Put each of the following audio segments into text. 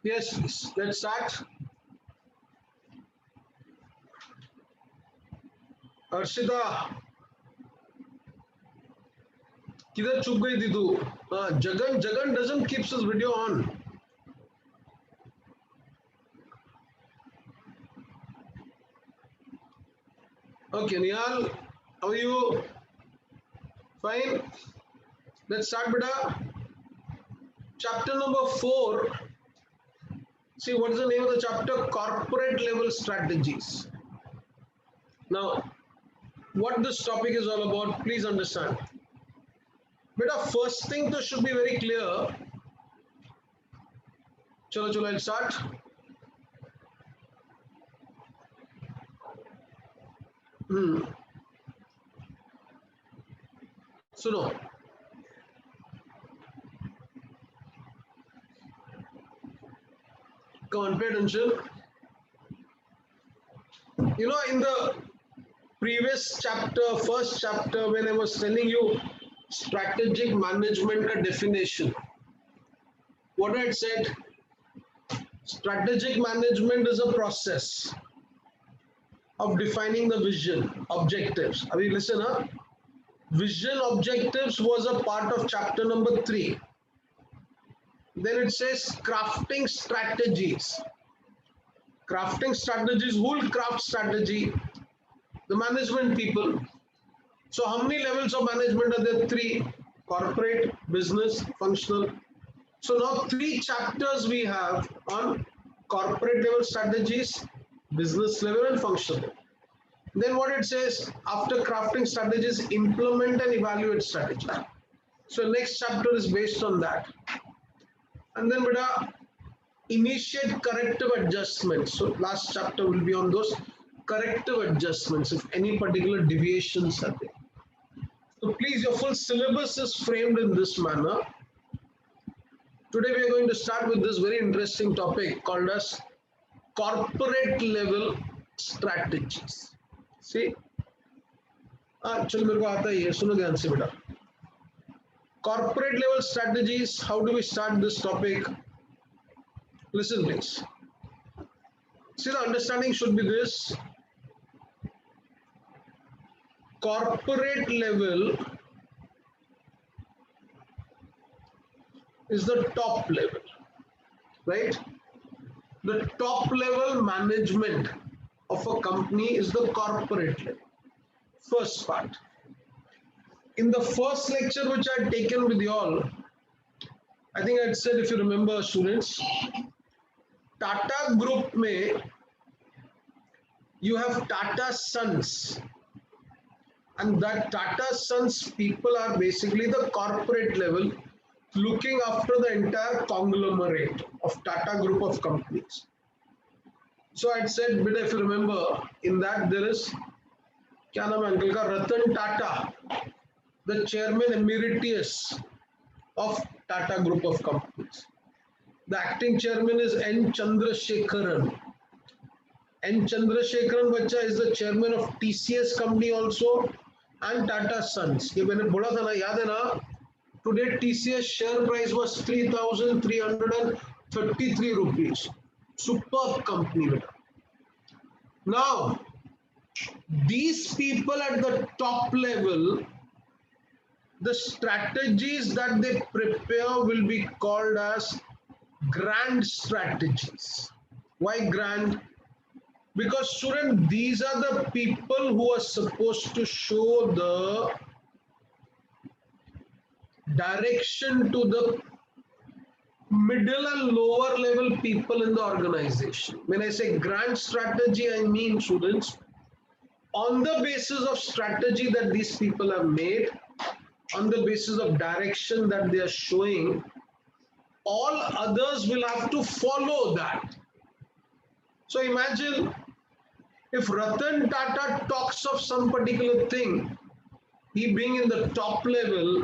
Yes, please. Let's start. Arshita किधर चुप गई थी तू? Jagan Jagan doesn't keeps his video on. Okay, Nihal, how are you? Fine. Let's start, beta. Chapter number 4. See, what is the name of the chapter? Corporate level strategies. Now, what this topic is all about, please understand. Beta, first thing that should be very clear. Chalo, chalo, I'll start. सुनो, come on, pay attention. You know, in the previous chapter, first chapter, when I was telling you strategic management a definition, what I had said, strategic management is a process of defining the vision, objectives. I mean, listen, huh? Vision objectives was a part of chapter number 3. Then it says crafting strategies. Crafting strategies, who will craft strategy? The management people. So how many levels of management are there? 3. Corporate, business, functional. So now 3 chapters we have on corporate level strategies, business level and functional. Then what it says, after crafting strategies, implement and evaluate strategy. So next chapter is based on that. And then beta, initiate corrective adjustments. So last chapter will be on those corrective adjustments if any particular deviations are there. So please, your full syllabus is framed in this manner. Today we are going to start with this very interesting topic called as corporate level strategies. See, चलो मेरे को आता ही है, सुनो ध्यान से बेटा. Corporate level strategies, how do we start this topic? Listen please. See, the understanding should be this. Corporate level is the top level, right? The top level management of a company is the corporate level. First part. In the first lecture which I had taken with you all, I think I had said, if you remember students, Tata Group mein, you have Tata Sons, and that Tata Sons people are basically the corporate level looking after the entire conglomerate of Tata Group of companies. So I had said, but if you remember, in that there is, kya naam hai uncle ka, Ratan Tata, the chairman emeritus of Tata Group of companies. The acting chairman is N. Chandrasekharan. N. Chandrasekharan Bacha is the chairman of TCS company also and Tata Sons. ये मैंने बोला था ना, याद है ना? Today TCS share price was 3,333 rupees. Superb company. Now, these people at the top level, the strategies that they prepare will be called as grand strategies. Why grand? Because student, these are the people who are supposed to show the direction to the middle and lower level people in the organization. When I say grand strategy, I mean students, on the basis of strategy that these people have made, on the basis of direction that they are showing, all others will have to follow that. So imagine if Ratan Tata talks of some particular thing, he being in the top level,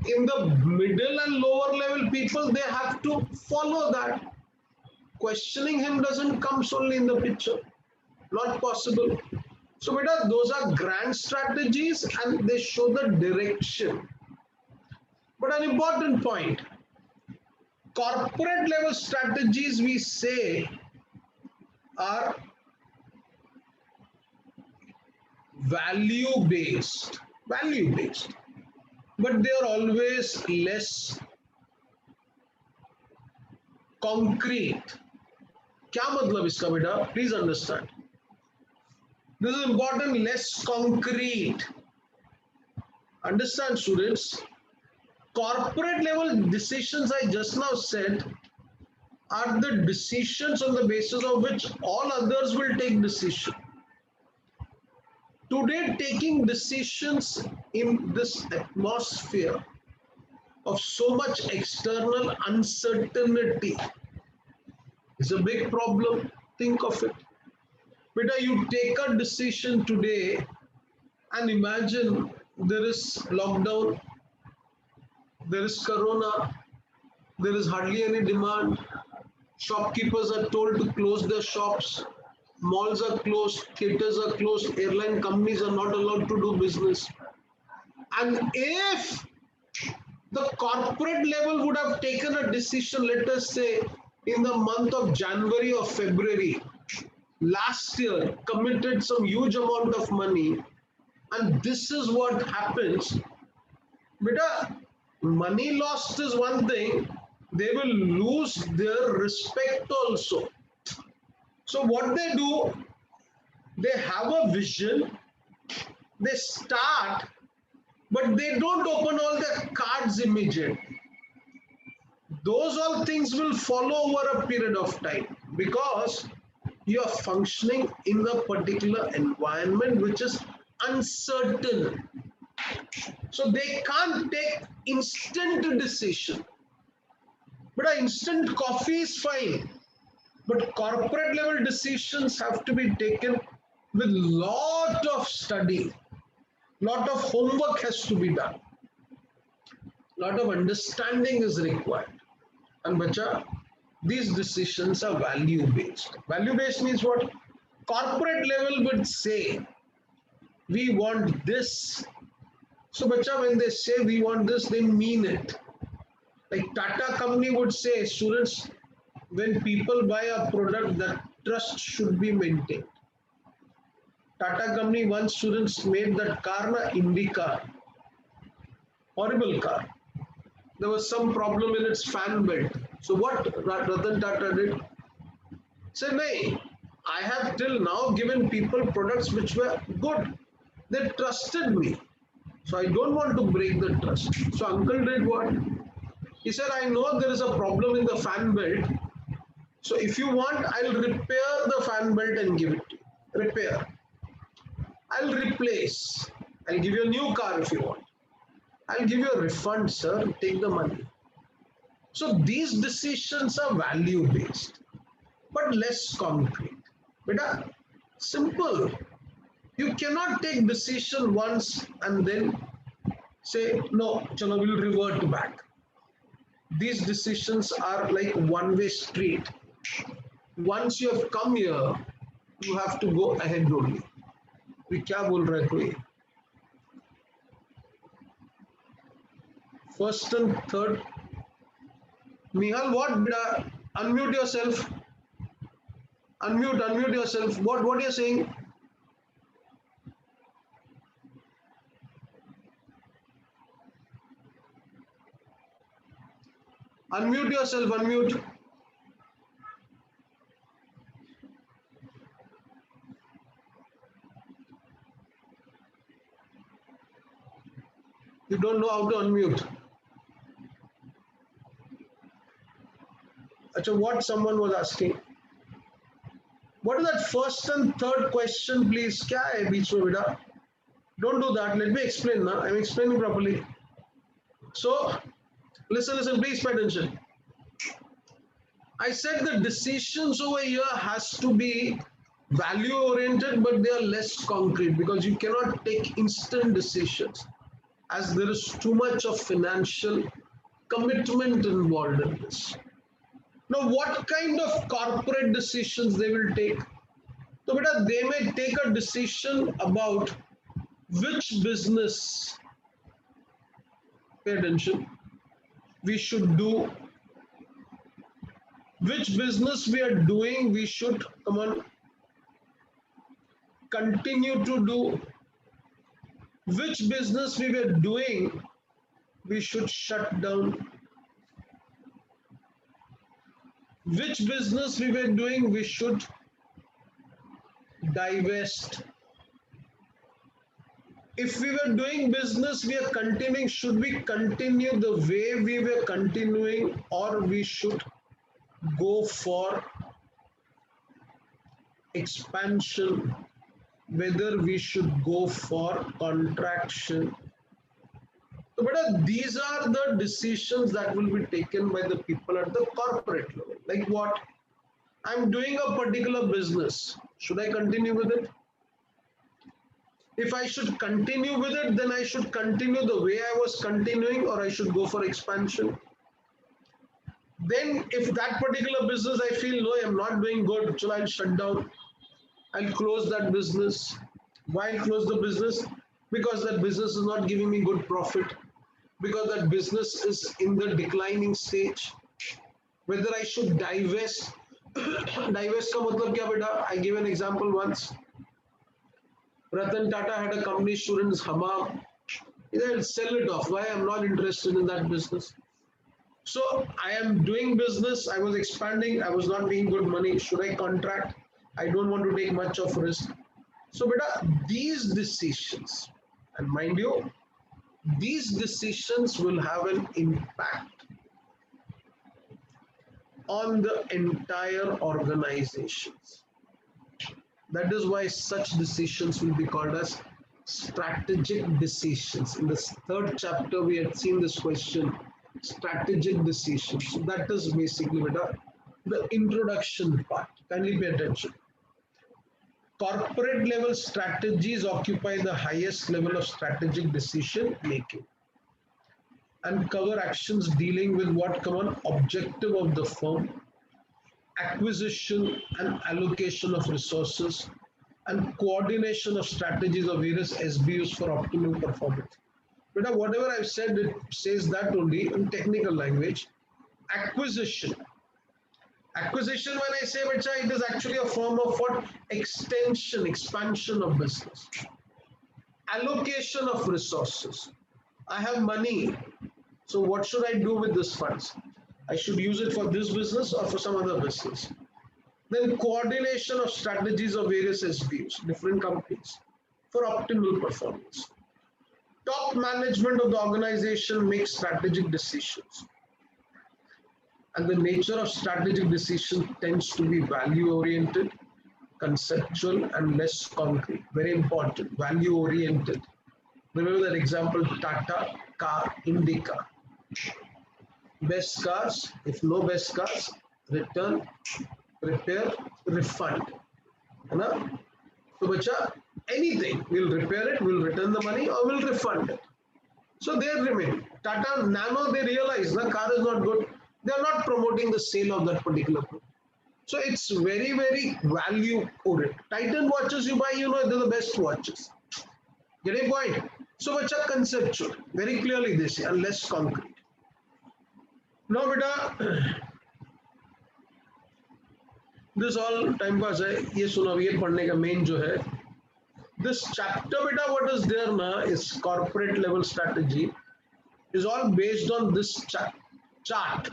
in the middle and lower level people, they have to follow that. Questioning him doesn't come solely in the picture. Not possible. So beta, those are grand strategies and they show the direction. But an important point, Corporate level strategies we say are value based, but they are always less concrete. क्या मतलब इसका बेटा? Please understand. This is important. Less concrete. Understand, students? Corporate level decisions I just now said are the decisions on the basis of which all others will take decision. Today, taking decisions in this atmosphere of so much external uncertainty is a big problem. Think of it. Beta, you take a decision today and imagine there is lockdown, there is corona, there is hardly any demand, shopkeepers are told to close their shops, malls are closed, theaters are closed, airline companies are not allowed to do business. And if the corporate level would have taken a decision, let us say in the month of January or February last year, committed some huge amount of money, and this is what happens. Beta, money lost is one thing, they will lose their respect also. So what they do, they have a vision, they start, but they don't open all their cards immediately. Those all things will follow over a period of time because you are functioning in a particular environment which is uncertain. So they can't take instant decision. But an instant coffee is fine. But corporate level decisions have to be taken with lot of study. Lot of homework has to be done. Lot of understanding is required. And bacha, these decisions are value based. Value based means what? Corporate level would say, we want this. So bacha, when they say we want this, they mean it. Like Tata company would say, students, when people buy a product, that trust should be maintained. Tata company once students made that car, na Indica, horrible car. There was some problem in its fan belt. So what Ratan Tata did? Said, "Nahi, I have till now given people products which were good. They trusted me. So I don't want to break the trust." So uncle did what? He said, "I know there is a problem in the fan belt. So if you want, I'll repair the fan belt and give it to you. Repair. I'll replace. I'll give you a new car if you want. I'll give you a refund, sir. Take the money." So these decisions are value based, but less concrete. Beta, simple. You cannot take decision once and then say, no, chalo, we'll revert back. These decisions are like one-way street. Once you have come here, you have to go ahead only. We क्या बोल रहे कोई? First and third. Nihal, what? Unmute yourself. Unmute yourself. What are you saying? Unmute yourself. Unmute. You don't know how to unmute. Achha, what someone was asking? What is that first and third question, please? क्या है बीच में बेटा? Don't do that. Let me explain now. I'm explaining properly. So, listen, please pay attention. I said the decisions over here has to be value oriented, but they are less concrete because you cannot take instant decisions as there is too much of financial commitment involved in this. Now, what kind of corporate decisions they will take? So, beta, they may take a decision about which business, pay attention, we should do which business we are doing, we should, come on, continue to do. Which business we were doing, we should shut down. Which business we were doing, we should divest. If we were doing business, we are continuing, should we continue the way we were continuing, or we should go for expansion, whether we should go for contraction? So, but these are the decisions that will be taken by the people at the corporate level. Like what? I'm doing a particular business. Should I continue with it? If I should continue with it, then I should continue the way I was continuing, or I should go for expansion. Then, if that particular business I feel no, I'm not doing good, so I'll shut down. I'll close that business. Why close the business? Because that business is not giving me good profit. Because that business is in the declining stage. Whether I should divest. Divest का मतलब क्या बेटा? I give an example once. Ratan Tata had a company, Shurins Hammam. They'll sell it off. Why? I'm not interested in that business. So I am doing business. I was expanding. I was not making good money. Should I contract? I don't want to take much of risk. So, beta, these decisions, and mind you, these decisions will have an impact on the entire organizations. That is why such decisions will be called as strategic decisions. In the third chapter, we had seen this question, strategic decisions. So that is basically the introduction part. Kindly pay attention. Corporate level strategies occupy the highest level of strategic decision making and cover actions dealing with what common objective of the firm, acquisition and allocation of resources, and coordination of strategies of various SBUs for optimal performance. But whatever I've said, it says that only in technical language. Acquisition. Acquisition, when I say bacha, it is actually a form of what? Extension, expansion of business. Allocation of resources. I have money. So what should I do with this funds? I should use it for this business or for some other business. Then coordination of strategies of various SBUs, different companies, for optimal performance. Top management of the organization makes strategic decisions. And the nature of strategic decision tends to be value-oriented, conceptual, and less concrete. Very important, value-oriented. Remember that example, Tata car, Indica. Best cars, if no best cars, return, repair, refund. So, bacha, anything, we'll repair it, we'll return the money, or we'll refund it. So they remain. Tata Nano, they realize the car is not good. They are not promoting the sale of that particular product. So it's very, very value oriented. Titan watches you buy, they're the best watches. Get a point? So it's a conceptual. Very clearly they say, and less concrete. Now, beta, this all time pass hai. Ye suno, ye padhne ka main jo hai. This chapter, beta, what is there now is corporate level strategy. Is all based on this chart.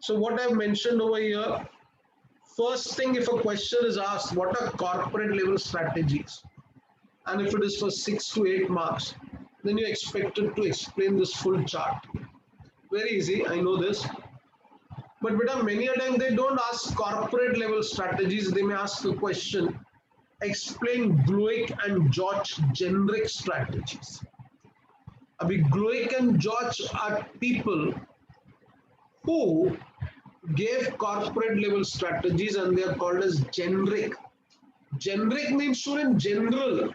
So what I've mentioned over here, first thing, if a question is asked, what are corporate level strategies? And if it is for 6 to 8 marks, then you're expected to explain this full chart. Very easy, I know this. But many a time they don't ask corporate level strategies, they may ask a question, explain Gluick and George generic strategies. Abhi Gluick and George are people who gave corporate level strategies and they are called as generic. Generic means in general,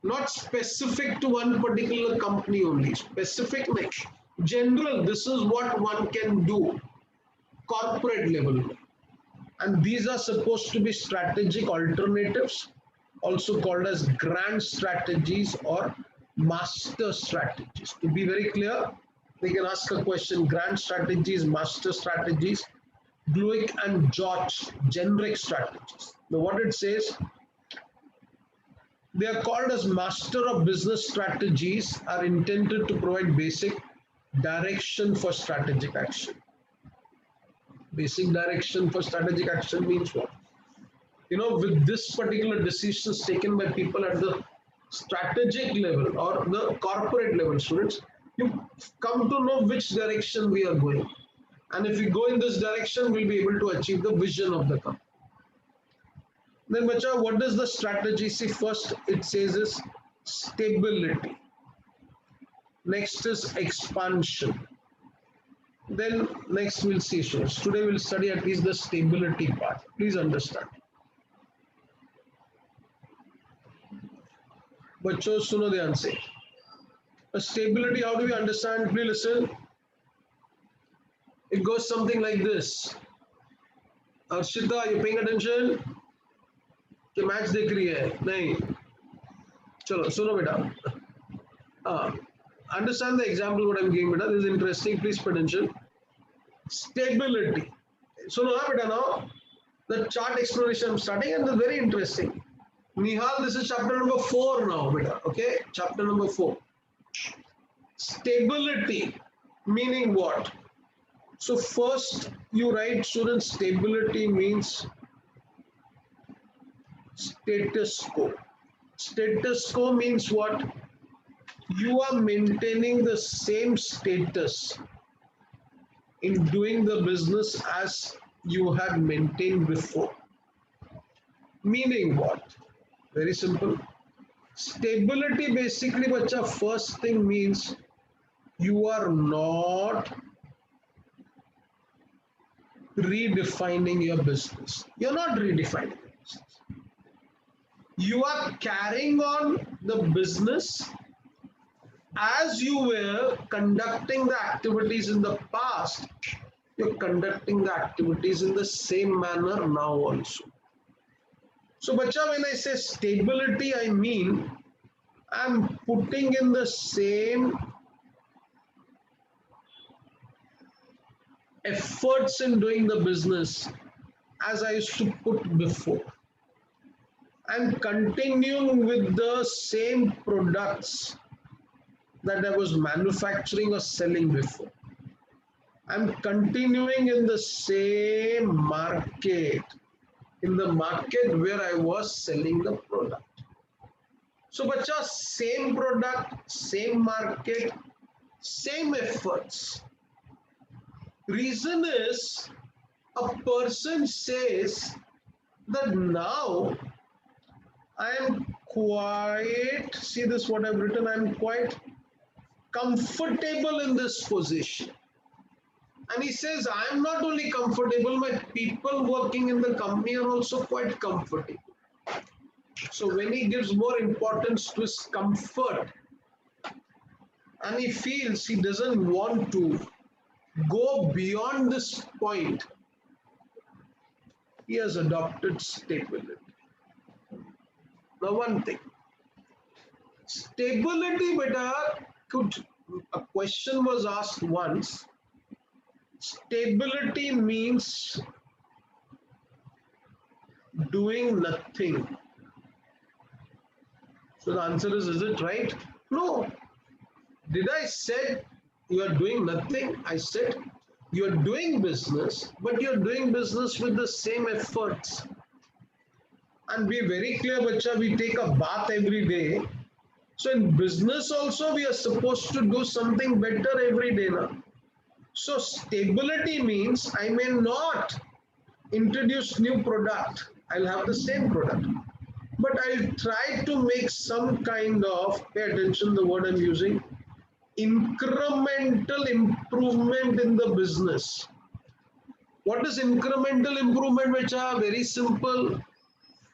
not specific to one particular company only. Specific means general, this is what one can do, corporate level. And these are supposed to be strategic alternatives, also called as grand strategies or master strategies. To be very clear, They can ask a question, grand strategies, master strategies, Gluick and George, generic strategies. Now what it says, they are called as master of business strategies, are intended to provide basic direction for strategic action. Basic direction for strategic action means what? With this particular decisions taken by people at the strategic level or the corporate level, students, you come to know which direction we are going. And if we go in this direction, we'll be able to achieve the vision of the company. Then, bacha, what is the strategy? See, first it says is stability. Next is expansion. Then next we'll see, students. Today we'll study at least the stability part. Please understand. बच्चों सुनो ध्यान से. Stability, how do we understand? Please listen. It goes something like this. Arshita, you paying attention? कि match देख रही है? नहीं. चलो सुनो बेटा. Understand the example what I'm giving, beta. This is interesting. Please pay attention. Stability. So now, beta, now the chart exploration I'm starting, and it's very interesting. Nihal, this is chapter number 4 now, beta. Okay, chapter number 4. Stability, meaning what? So first you write, students, stability means status quo. Status quo means what? You are maintaining the same status in doing the business as you had maintained before. Meaning what? Very simple. Stability basically, bacha, first thing means you are not redefining your business. You're not redefining your business. You are carrying on the business as you were conducting the activities in the past. You're conducting the activities in the same manner now also. So, bacha, when I say stability, I mean I'm putting in the same efforts in doing the business as I used to put before. I'm continuing with the same products that I was manufacturing or selling before. I'm continuing in the same market, in the market where I was selling the product. So, bacha, same product, same market, same efforts. Reason is, a person says that now I am quite, see this what I've written, I'm quite comfortable in this position. And he says, I am not only comfortable, my people working in the company are also quite comfortable. So when he gives more importance to his comfort, and he feels he doesn't want to go beyond this point, he has adopted stability. Now one thing, stability, beta, a question was asked once. Stability means doing nothing. So the answer is it right? No. Did I say you are doing nothing? I said you are doing business, but you are doing business with the same efforts. And be very clear, bacha, we take a bath every day. So in business also, we are supposed to do something better every day now. So stability means I may not introduce new product. I'll have the same product. But I'll try to make some kind of, pay attention the word I'm using, incremental improvement in the business. What is incremental improvement, which are very simple?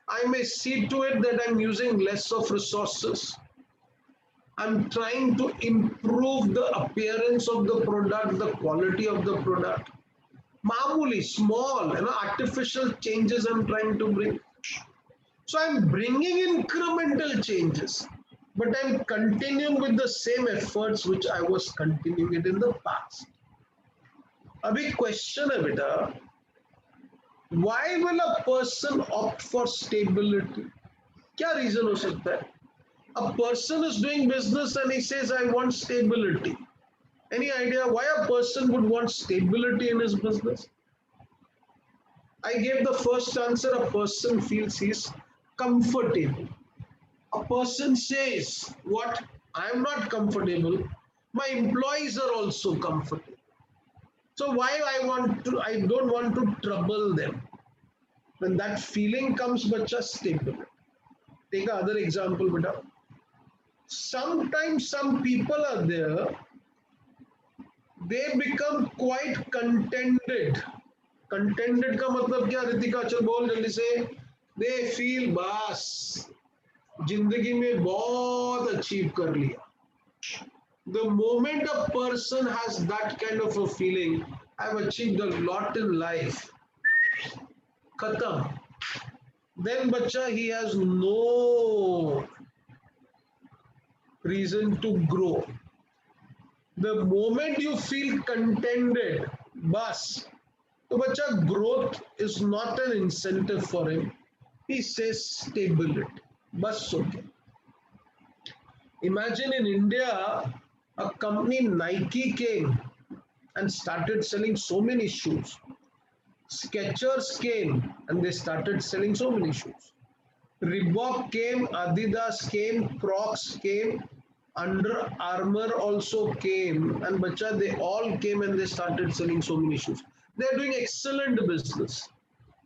I may see to it that I'm using less of resources. I'm trying to improve the appearance of the product, the quality of the product. Mamuli, small, artificial changes I'm trying to bring. So I'm bringing incremental changes. but I'm continuing with the same efforts which I was continuing it in the past. अभी question है बेटा, why will a person opt for stability? क्या reason हो सकता है? A person is doing business and he says, I want stability. Any idea why a person would want stability in his business? I gave the first answer. A person feels he's comfortable. A person says, what? I am not comfortable. My employees are also comfortable. So why I don't want to trouble them. When that feeling comes, bacha, stability. Take another example, beta. Sometimes some people are there, they become quite contented. Contented का मतलब क्या रितिका, चल बोल जल्दी से. They feel बस जिंदगी में बहुत अचीव कर लिया. The moment a person has that kind of a feeling, I've achieved a lot in life, khatam, then bacha, he has no reason to grow. The moment you feel contented, bas, so bacha, growth is not an incentive for him. He says stability. Bas okay. Imagine in India, a company Nike came and started selling so many shoes. Skechers came and they started selling so many shoes. Reebok came, Adidas came, Crocs came, Under Armour also came, and bacha, they all came and they started selling so many shoes. They are doing excellent business.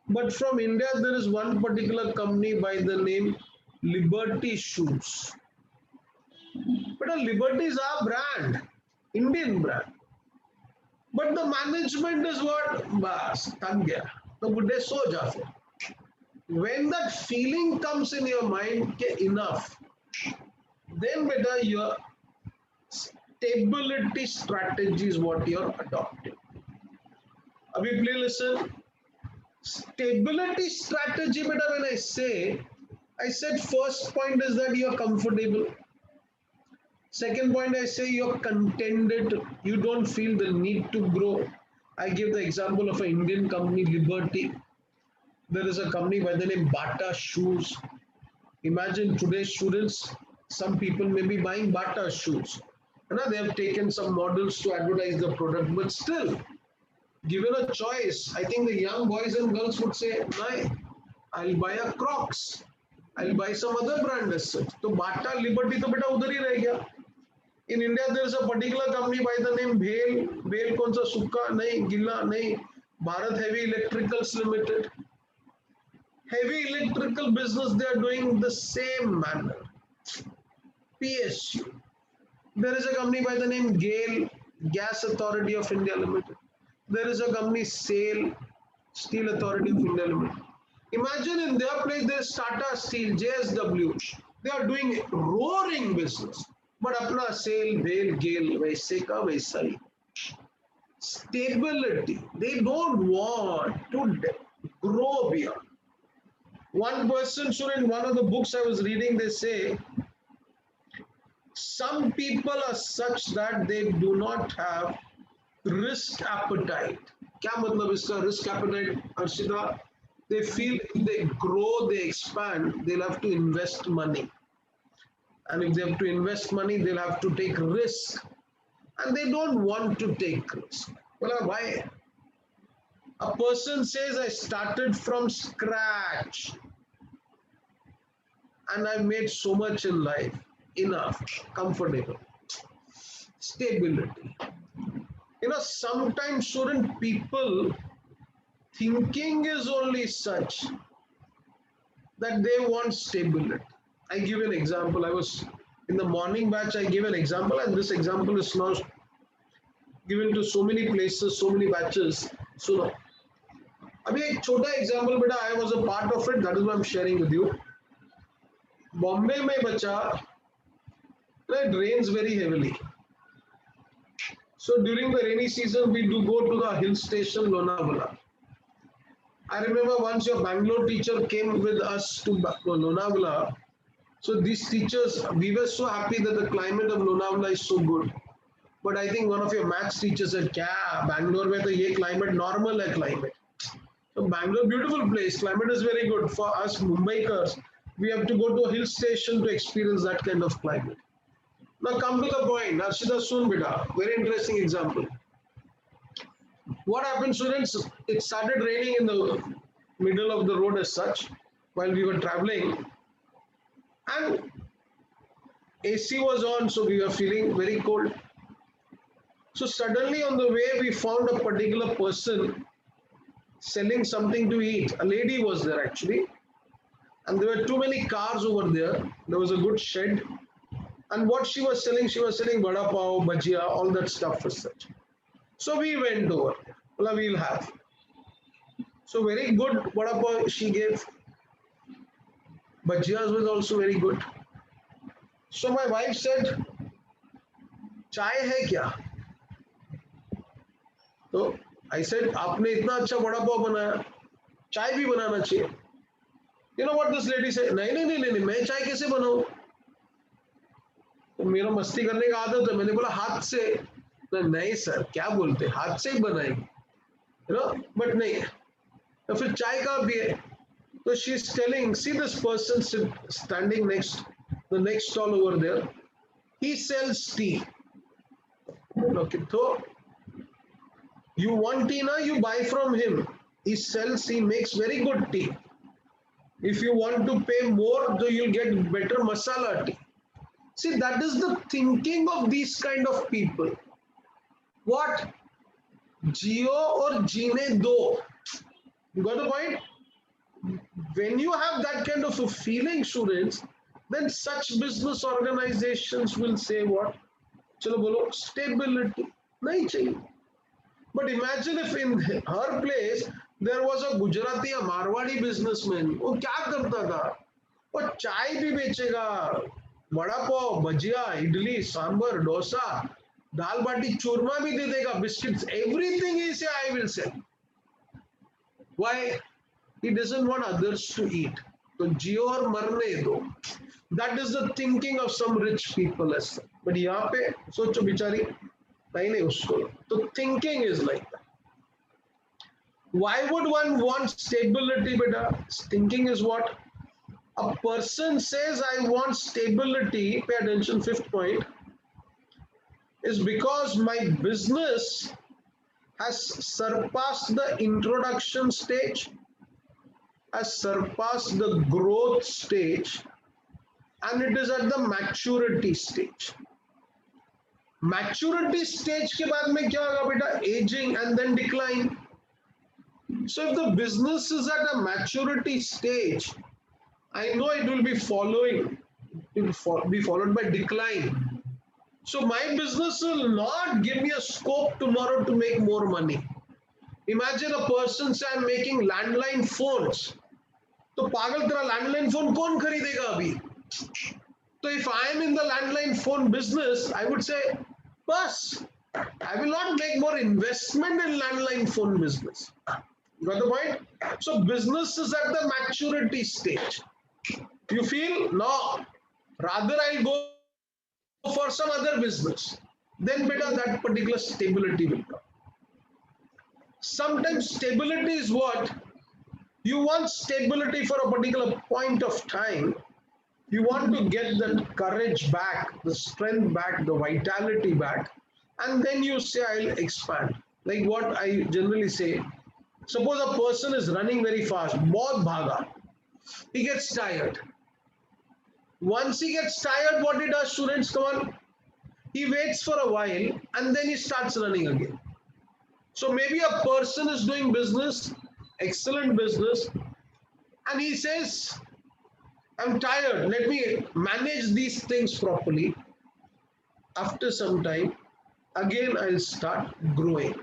But from India, there is one particular company by the name Liberty Shoes. But a Liberty is our brand, Indian brand. But the management is what? Bas, thak gaya. The budde so ja fir. When that feeling comes in your mind, ke enough, then beta your stability strategy is what you're adopting. Abhi please listen. Stability strategy, beta, when I said first point is that you're comfortable. Second point, I say you're contented, you don't feel the need to grow. I give the example of an Indian company, Liberty. There is a company by the name Bata Shoes. Imagine today's students, some people may be buying Bata shoes. They have taken some models to advertise the product, but still, given a choice, I think the young boys and girls would say, "No, I'll buy a Crocs. I'll buy some other brand as such." So Bata, Liberty, तो बेटा उधर ही रह गया. In India, there is a particular company by the name BHEL. BHEL कौन सा सूखा नहीं, गीला नहीं. Bharat Heavy Electricals Limited. Heavy electrical business, they are doing the same manner. PSU. There is a company by the name GAIL, Gas Authority of India Limited. There is a company SAIL, Steel Authority of India Limited. Imagine in their place there is Tata Steel, JSW. They are doing roaring business. But apna SAIL, BHEL, GAIL, वैसे का वैसा ही. Stability. They don't want to grow beyond. One person, so in one of the books I was reading, they say some people are such that they do not have risk appetite. क्या मतलब इसका risk appetite, Arshita? They feel if they grow, they expand, they'll have to invest money. And if they have to invest money, they'll have to take risk. And they don't want to take risk. Well, why? A person says, I started from scratch and I made so much in life. Enough, comfortable, stability. Sometimes shouldn't people thinking is only such that they want stability. I give an example. I was in the morning batch, I gave an example, and this example is now given to so many places, so many batches. So now, अभी एक छोटा example बेटा, I was a part of it. That is why I'm sharing with you. Bombay में बच्चा, it rains very heavily. So during the rainy season, we do go to the hill station Lonavala. I remember once your Bangalore teacher came with us to Lonavala. So these teachers, we were so happy that the climate of Lonavala is so good. But I think one of your maths teachers said, "Kya Bangalore में तो ये climate normal है climate." So Bangalore, beautiful place, climate is very good for us Mumbaikars. We have to go to a hill station to experience that kind of climate. Now come to the point. Arshida Sun beta, very interesting example. What happened, students? It started raining in the middle of the road as such while we were traveling, and AC was on, so we were feeling very cold. So suddenly on the way, we found a particular person selling something to eat. A lady was there actually, and there were too many cars over there. There was a good shed, and what she was selling vada pav, bhajia, all that stuff as such. So we went over. Well, we'll have. So very good vada pav she gave. Bhajias was also very good. So my wife said, "Chai hai kya?" तो I said आपने इतना अच्छा वड़ा पाव बनाया, चाय भी बनाना चाहिए. You know what this lady से, नहीं नहीं नहीं नहीं मैं चाय कैसे बनाऊं? तो मेरा मस्ती करने का आदत है, मैंने बोला हाथ से. नहीं सर क्या बोलते, हाथ से ही बनाएंगे, यू नो, बट नहीं. तो फिर चाय का भी है. तो she is telling, see this person standing next the next stall over there, he sells tea. Okay, तो you want tea na, you buy from him. He sells, he makes very good tea. If you want to pay more, so you'll get better masala tea. See, that is the thinking of these kind of people. What? Jio or Jeene do. You got the point? When you have that kind of a feeling, students, then such business organizations will say what? Chalo bolo, stability. Nahi chahiye. But imagine if in her place there was a Gujarati, a Marwadi businessman. वो क्या करता था? वो चाय भी बेचेगा, वड़ा पाव, भजिया, इडली, सांबर, डोसा, दाल बाटी चूरमा भी दे देगा, biscuits, everything he say I will sell. Why? He doesn't want others to eat. तो जियो और मरने दो. That is the thinking of some rich people as such. But यहाँ पे सोचो बेचारी, नहीं नहीं उसको. तो thinking is like that. Why would one want stability? Beta, thinking is what? A person says I want stability, pay attention, fifth point, is because my business has surpassed the introduction stage, has surpassed the growth stage, and it is at the maturity stage. Maturity stage के बाद में क्या होगा बेटा? Aging and then decline. So if the business is at a maturity stage, I know it will be followed by decline. So my business will not give me a scope tomorrow to make more money. Imagine a person say I'm making landline phones. तो पागल तेरा landline phone कौन खरीदेगा अभी? So if I am in the landline phone business, I would say, bus, I will not make more investment in landline phone business. You got the point? So business is at the maturity stage. You feel, no, rather I'll go for some other business. Then better that particular stability will come. Sometimes stability is what? You want stability for a particular point of time. You want to get that courage back, the strength back, the vitality back, and then you say, I'll expand. Like what I generally say, suppose a person is running very fast, bahut bhaga, he gets tired. Once he gets tired, what he does, students, come on, he waits for a while and then he starts running again. So maybe a person is doing business, excellent business, and he says, I'm tired, let me manage these things properly. After some time, again I'll start growing.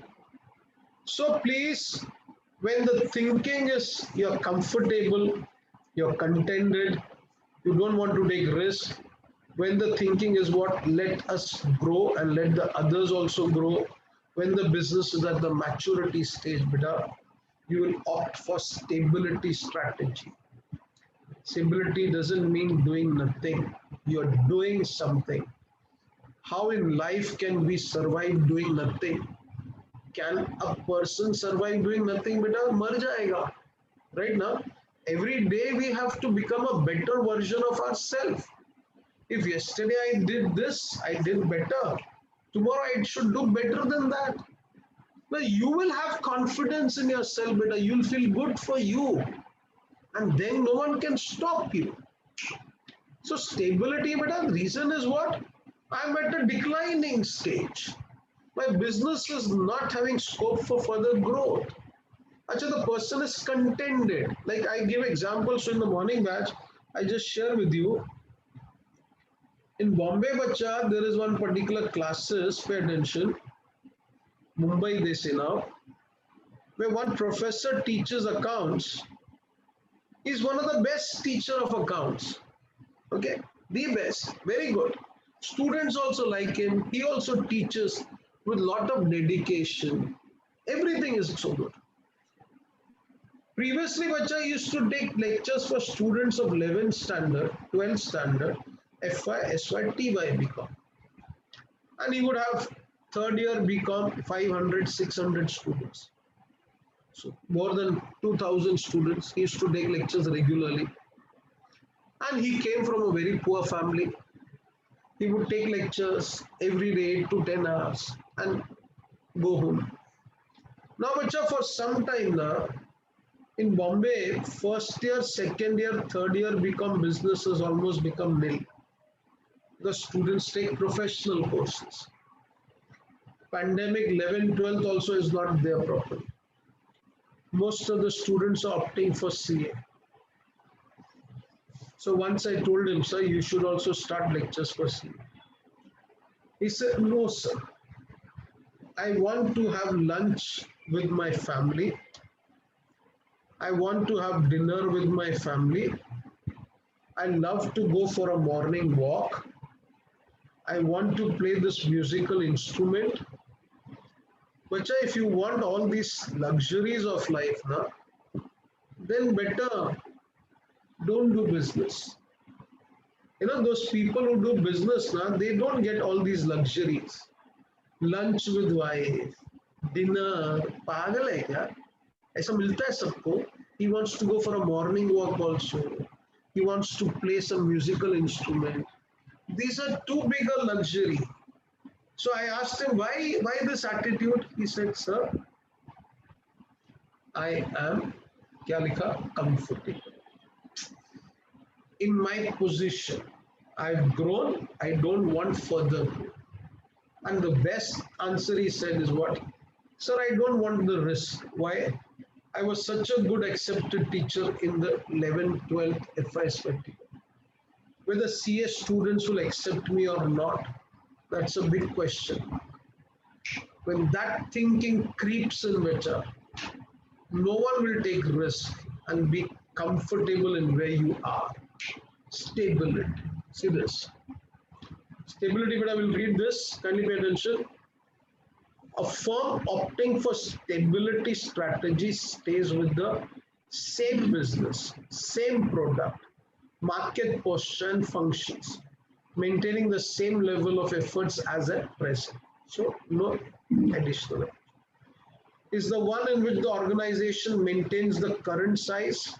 So please, when the thinking is you're comfortable, you're contented, you don't want to take risk, when the thinking is what, let us grow and let the others also grow, when the business is at the maturity stage, beta, you will opt for stability strategy. Stability doesn't mean doing nothing. You're doing something. How in life can we survive doing nothing? Can a person survive doing nothing? Beta, mar jayega. Right now, every day we have to become a better version of ourselves. If yesterday I did this, I did better. Tomorrow I should do better than that. Now you will have confidence in yourself, beta. You'll feel good for you, and then no one can stop you. So stability, beta. Reason is what? I'm at a declining stage. My business is not having scope for further growth. Actually, the person is contented. Like I give examples in the morning batch. I just share with you. In Bombay, bacha, there is one particular classes. Pay attention. Mumbai, they say now, where one professor teaches accounts. He's one of the best teacher of accounts. Okay, the best, very good. Students also like him. He also teaches with lot of dedication. Everything is so good. Previously, Bacha used to take lectures for students of 11th standard, 12th standard, FY, SY, TY, BCom. And he would have third year BCom 500, 600 students. So more than 2000 students. He used to take lectures regularly. And he came from a very poor family. He would take lectures every day 8 to 10 hours and go home. Now, bacha, for some time now, in Bombay, first year, second year, third year become businesses almost become nil. The students take professional courses. Pandemic 11, 12th also is not there properly. Most of the students are opting for CA. So once I told him, sir, you should also start lectures for CA. He said, no, sir. I want to have lunch with my family. I want to have dinner with my family. I love to go for a morning walk. I want to play this musical instrument. But if you want all these luxuries of life, na, then better don't do business. You know, those people who do business, na, they don't get all these luxuries. Lunch with wife, dinner, pagal hai kya? ऐसा मिलता है सबको. He wants to go for a morning walk also. He wants to play some musical instrument. These are too big a luxury. So I asked him, why this attitude? He said, sir, I am, kya likha, comfortable. In my position, I've grown, I don't want further growth. And the best answer he said is what? Sir, I don't want the risk. Why? I was such a good accepted teacher in the 11th, 12th FY20. Whether CS students will accept me or not, that's a big question. When that thinking creeps in, better, no one will take risk and be comfortable in where you are. Stability. See this. Stability, but I will read this. Kindly pay attention. A firm opting for stability strategy stays with the same business, same product, market position functions, maintaining the same level of efforts as at present. So no additional. Is the one in which the organization maintains the current size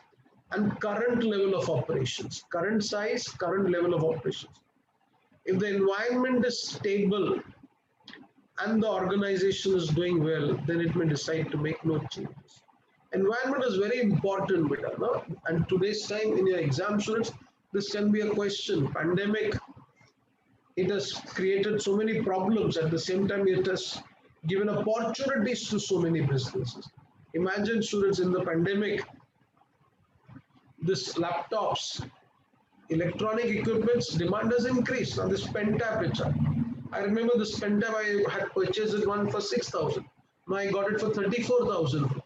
and current level of operations. Current size, current level of operations. If the environment is stable and the organization is doing well, then it may decide to make no changes. Environment is very important, beta, no? And today's time in your exam students, this can be a question. Pandemic, it has created so many problems. At the same time, it has given opportunities to so many businesses. Imagine students in the pandemic, this laptops, electronic equipments demand has increased. Now this pen tab, I remember this pen tab I had purchased one for 6,000. Now I got it for 34,000.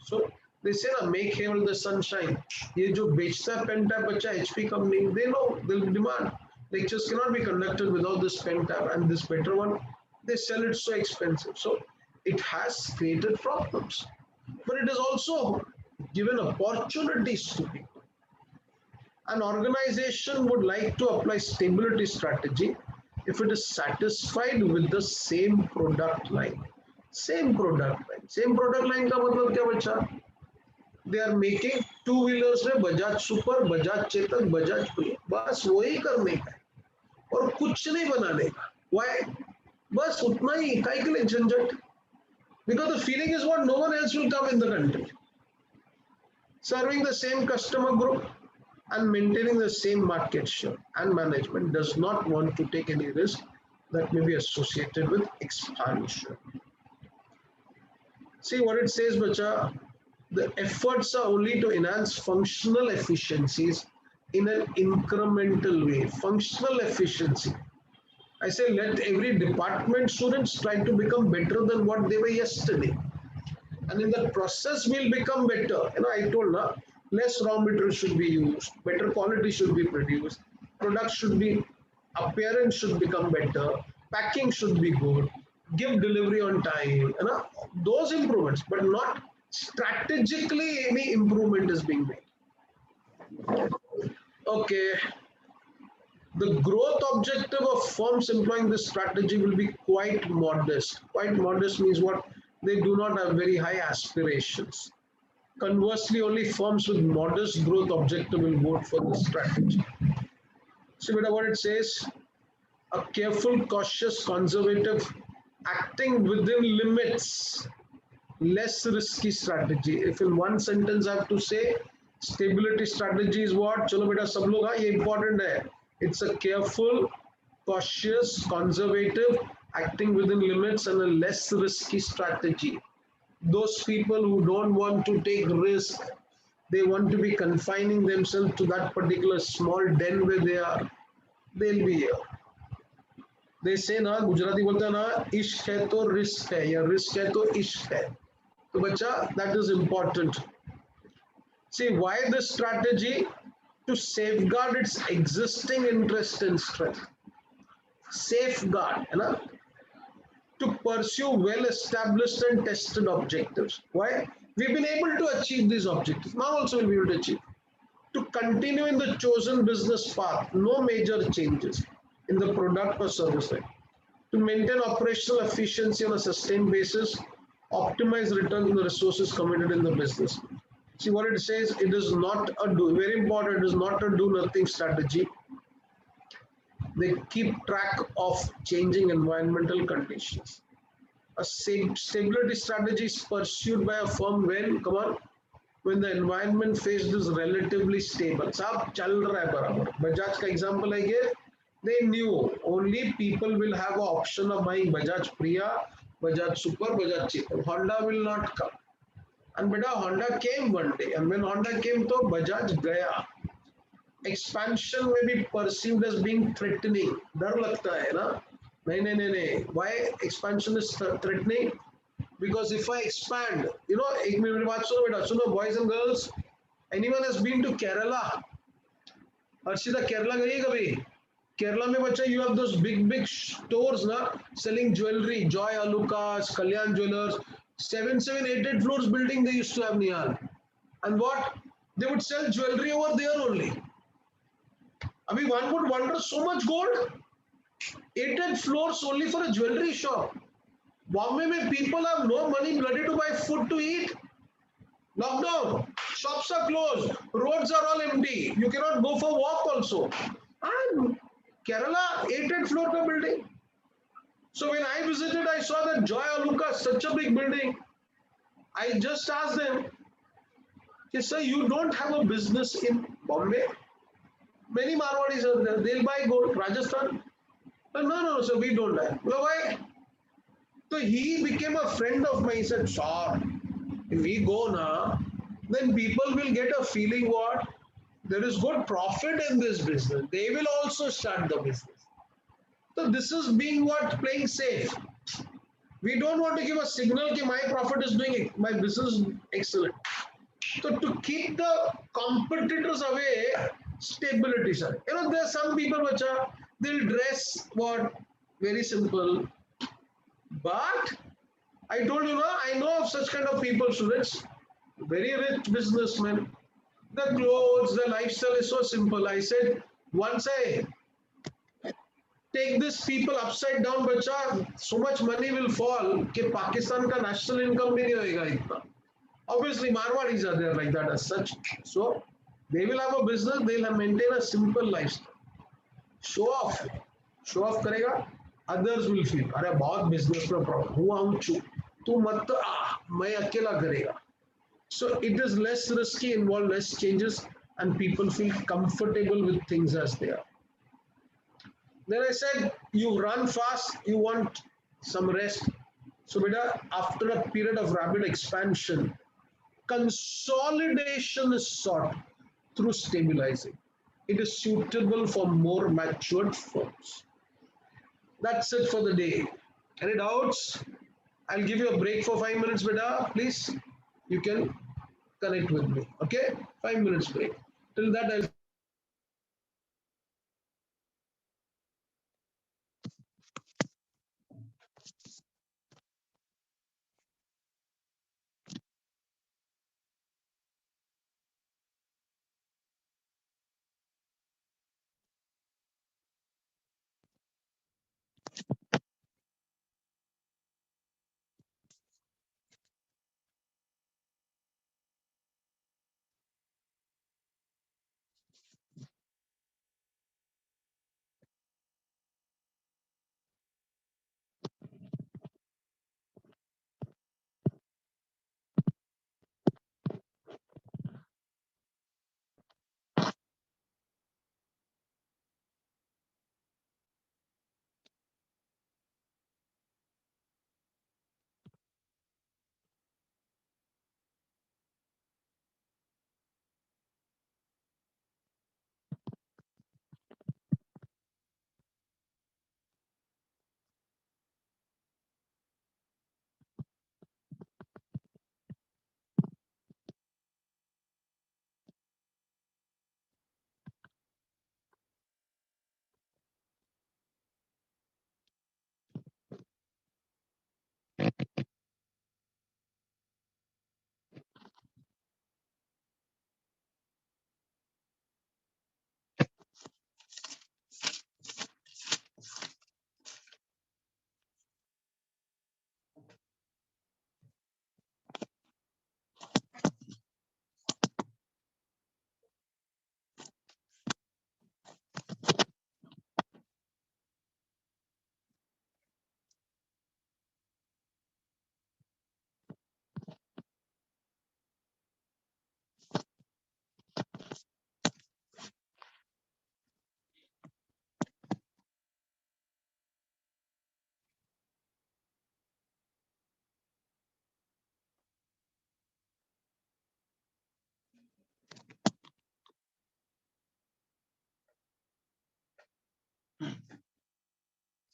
So they say na make hay while the sun shine. ये जो बेचता है pen tab बच्चा HP company, they know they'll demand. Lectures cannot be conducted without this pen tab, and this better one, they sell it so expensive. So it has created problems, but it has also given opportunities to people. An organization would like to apply stability strategy if it is satisfied with the same product line. Same product line. Same product line का मतलब क्या बच्चा? They are making two wheelers में Bajaj super, Bajaj Chetak, Bajaj प्रिया. बस वही करने का है और कुछ नहीं बनाने का. Why? बस उतना ही. काहे के लिए झंझट? Because the feeling is what no one else will come in the country. Serving the same customer group and maintaining the same market share, and management does not want to take any risk that may be associated with expansion. See what it says, bacha. The efforts are only to enhance functional efficiencies in an incremental way. Functional efficiency. I say let every department students try to become better than what they were yesterday. And in the process will become better. I told na, less raw material should be used, better quality should be produced, product should be, appearance should become better, packing should be good, give delivery on time, those improvements, but not strategically any improvement is being made. Okay. The growth objective of firms employing this strategy will be quite modest. Quite modest means what? They do not have very high aspirations. Conversely, only firms with modest growth objective will vote for this strategy. See what it says? A careful, cautious, conservative, acting within limits, less risky strategy. If in one sentence I have to say, stability strategy is what? Chalo beta sab log ye important hai. It's a careful, cautious, conservative, acting within limits and a less risky strategy. Those people who don't want to take risk, they want to be confining themselves to that particular small den where they are, they'll be here. They say ना गुजराती बोलते हैं ना इश्क है तो risk है या risk है तो इश्क है. तो बच्चा, that is important. See why this strategy? To safeguard its existing interest and strength. Safeguard, to pursue well-established and tested objectives. Why? We've been able to achieve these objectives. Now also we'll be able to achieve. To continue in the chosen business path, no major changes in the product or service line. To maintain operational efficiency on a sustained basis, optimize returns on the resources committed in the business. See what it says, it is not a do, very important, it is not a do nothing strategy. They keep track of changing environmental conditions. A stability strategy is pursued by a firm when, come on, when the environment faced is relatively stable. Saab chal raha hai barabar. Bajaj ka example hai ye, they knew only people will have an option of buying Bajaj Priya, Bajaj Super, Bajaj Chetak. Honda will not come. And beta Honda came one day, and when Honda came to Bajaj gaya. Expansion may be perceived as being threatening. डर लगता है ना? नहीं. Why expansion is threatening? Because if I expand, एक minute बात सुनो बेटा, सुनो boys and girls. Anyone has been to Kerala? Arshita Kerala गई कभी? Kerala में बच्चा, you have those big stores ना, selling jewelry, Joy Alucas, Kalyan Jewelers, 7, 8 floors building they used to have, Nihal. And what? They would sell jewelry over there only. I mean, one would wonder, so much gold? 8 floors only for a jewelry shop. Bombay mein people have no money bloody to buy food to eat. Lockdown, shops are closed, roads are all empty. You cannot go for walk also. And Kerala, 8 floor ka building. So when I visited, I saw that Joy Alucas, such a big building. I just asked them, sir, you don't have a business in Bombay? Many Marwadis are there. They'll buy gold. Rajasthan? No, sir, we don't have. Well, why? So he became a friend of mine. He said, sir, if we go now, then people will get a feeling what? There is good profit in this business. They will also start the business. So this is being what? Playing safe. We don't want to give a signal that my profit is doing it. My business is excellent. So to keep the competitors away, stability, sir. There are some people which are, they'll dress what? Very simple. But I told you, I know of such kind of people, students, very rich businessmen. The clothes, the lifestyle is so simple. I said, once I take these people upside down, bacha, so much money will fall कि Pakistan का national income भी नहीं होएगा इतना. Obviously, Marwadis are there like that as such. So they will have a business, they'll maintain a simple lifestyle. Show off. Show off करेगा, others will feel अरे बहुत business में problem हुआ हूँ चू तू मत मैं अकेला करेगा. So it is less risky, involve less changes, and people feel comfortable with things as they are. Then I said, you run fast, you want some rest. So, beta, after a period of rapid expansion, consolidation is sought through stabilizing. It is suitable for more matured firms. That's it for the day. Any doubts? I'll give you a break for 5 minutes, beta. Please, you can connect with me. Okay? 5 minutes break. Till that, I'll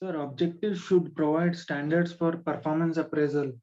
Sir, objectives should provide standards for performance appraisal.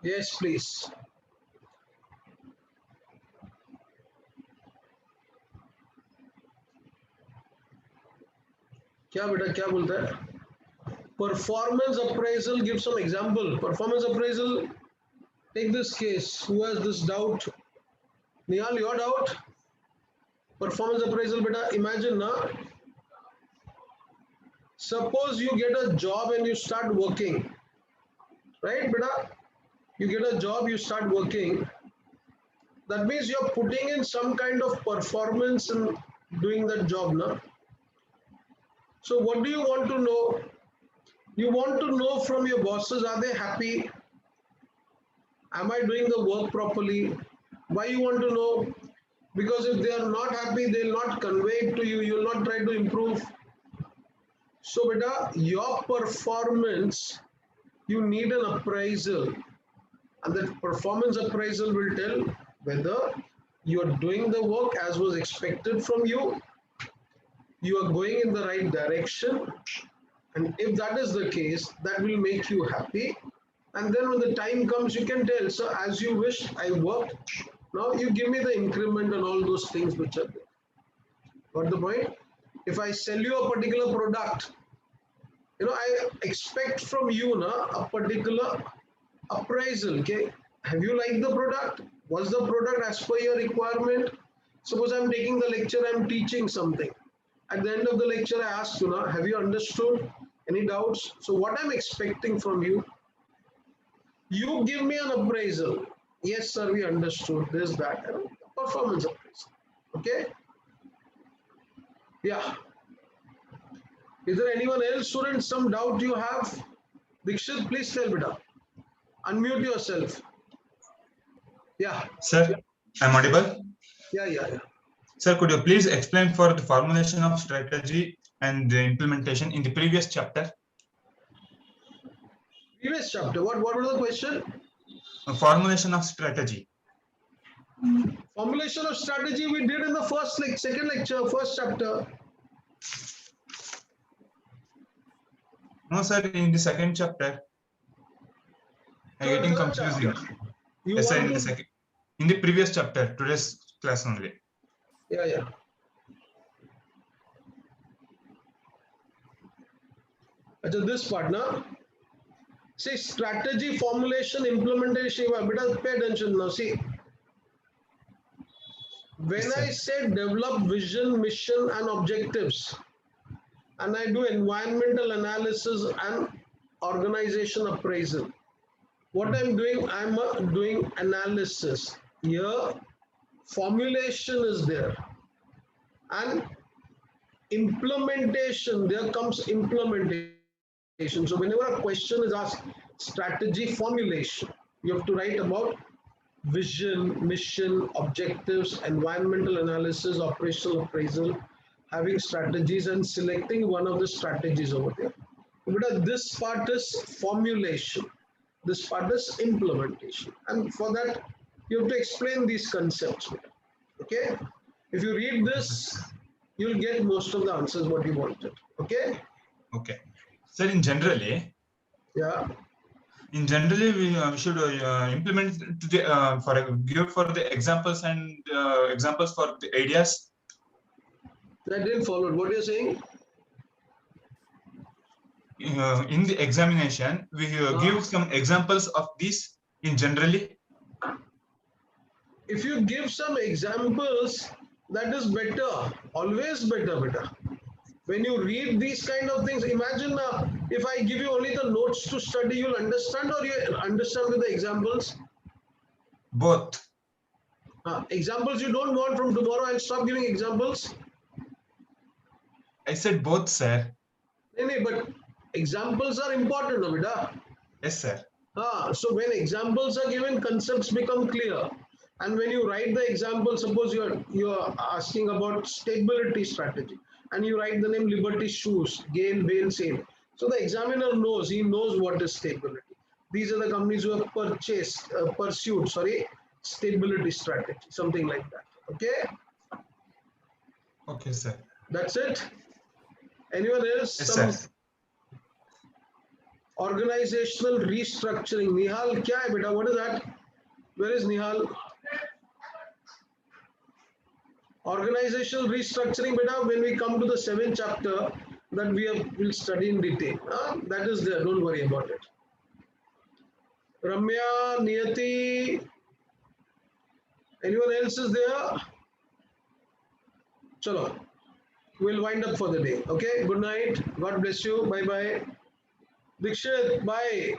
Yes, please. क्या बेटा क्या बोलता है? Performance appraisal. Give some example. Performance appraisal. Take this case. Who has this doubt? Nihal, your doubt? Performance appraisal, beta. Imagine na. Suppose you get a job and you start working. Right, beta? You get a job, you start working. That means you're putting in some kind of performance in doing that job, na? So what do you want to know? You want to know from your bosses, are they happy? Am I doing the work properly? Why you want to know? Because if they are not happy, they'll not convey it to you. You'll not try to improve. So, beta, your performance, you need an appraisal. And that performance appraisal will tell whether you are doing the work as was expected from you, you are going in the right direction, and if that is the case, that will make you happy. And then when the time comes, you can tell, so as you wish, I worked. Now you give me the increment and all those things which are there. Got the point? If I sell you a particular product, I expect from you a particular appraisal. Okay, have you liked the product? Was the product as per your requirement? Suppose I'm taking the lecture, I'm teaching something. At the end of the lecture, I ask you, have you understood? Any doubts? So what I'm expecting from you, you give me an appraisal. Yes, sir, we understood this, that, and performance appraisal. Okay? Yeah. Is there anyone else, students, some doubt you have? Dikshit, please tell beta. Unmute yourself. Yeah. Sir, I'm audible? Yeah. Sir, could you please explain for the formulation of strategy and the implementation in the previous chapter? Previous chapter, what was the question? Formulation of strategy. Formulation of strategy we did in the second lecture, first chapter. No, sir, in the second chapter. I'm getting confusing. Yes, sir, in the previous chapter, today's class only. Yeah. This part, na? See, strategy, formulation, implementation. Beta, pay attention now. See, when Yes, I said develop vision, mission, and objectives, and I do environmental analysis and organization appraisal, what I'm doing, I'm doing analysis. Here, formulation is there, and implementation, there comes implementation. So whenever a question is asked, strategy formulation, you have to write about vision, mission, objectives, environmental analysis, operational appraisal, having strategies and selecting one of the strategies over there. But this part is formulation. This part is implementation. And for that, you have to explain these concepts. Okay? If you read this, you'll get most of the answers what you wanted. Okay? Okay. Sir, in generally, yeah. In generally, we should implement to the give for the examples and examples for the ideas. That didn't follow. What are you saying? In the examination, we give some examples of this in generally. If you give some examples, that is better. Always better. When you read these kind of things, imagine if I give you only the notes to study, you'll understand, or you understand with the examples? Both. Examples you don't want from tomorrow, I'll stop giving examples. I said both, sir. No, but examples are important, no, beta? Yes, sir. So when examples are given, concepts become clear. And when you write the example, suppose you're asking about stability strategy, and you write the name Liberty Shoes, Gain, Bain, same. So the examiner knows, he knows what is stability. These are the companies who have pursued, stability strategy, something like that. Okay? Okay, sir. That's it. Anyone else? Yes, sir. Organizational restructuring. Nihal, क्या है बेटा? What is that? Where is Nihal? Organizational restructuring, beta, when we come to the 7th chapter, that will study in detail. That is there, don't worry about it. Ramya, Niyati, anyone else is there? Chalo, we'll wind up for the day. Okay, good night. God bless you. Bye bye. Dikshit, bye.